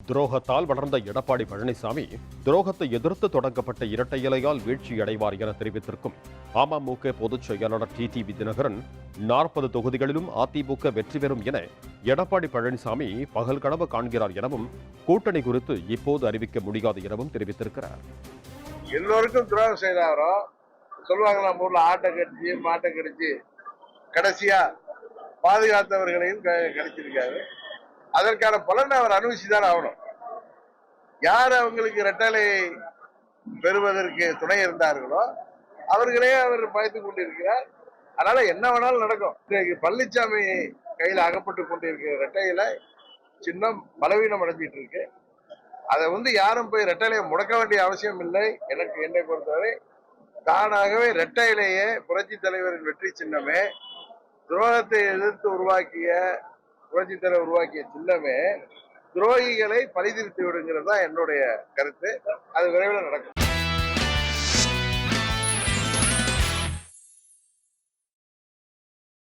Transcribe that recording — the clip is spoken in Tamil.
துரோகத்தால் வளர்ந்த எடப்பாடி பழனிசாமி துரோகத்தை எதிர்த்து தொடங்கப்பட்ட இரட்டை இலையால் வீழ்ச்சியடைவார் என தெரிவித்திருக்கும் அமமுக பொதுச் செயலாளர் டிடிவி தினகரன் 40 தொகுதிகளிலும் அதிமுக வெற்றி பெறும் என எடப்பாடி பழனிசாமி பகல் கனவு காண்கிறார் எனவும் கூட்டணி குறித்து இப்போது அறிவிக்க முடியாது எனவும் தெரிவித்திருக்கிறார். எல்லோருக்கும் துரோகம் செய்தாரோ சொல்லுவாங்க, நம்ம ஊர்ல ஆட்டை கடிச்சு மாட்டை கடிச்சு கடைசியா பாதுகாத்தவர்களையும் கிடைச்சிருக்காரு. அதற்கான பலனை அவர் அனுபவிச்சுதான் ஆகணும். யார் அவங்களுக்கு இரட்டலை பெறுவதற்கு துணை இருந்தார்களோ அவர்களே அவர் பயந்து கொண்டிருக்கிறார். அதனால என்ன வேணாலும் நடக்கும். இன்றைக்கு பழனிசாமி கையில் அகப்பட்டு கொண்டிருக்கிற இரட்டையில சின்னம் பலவீனம் அடைஞ்சிட்டு இருக்கு. அதை யாரும் போய் இரட்டையிலையை முடக்க வேண்டிய அவசியம் இல்லை. என்னை பொறுத்தவரை தானாகவே இரட்டையிலேயே புரட்சி தலைவரின் வெற்றி சின்னமே, துரோகத்தை எதிர்த்து உருவாக்கிய புரட்சி தலைவர் உருவாக்கிய சின்னமே துரோகிகளை பழிதீர்த்து விடுங்கிறது தான் என்னுடைய கருத்து. அது விரைவில் நடக்கும்.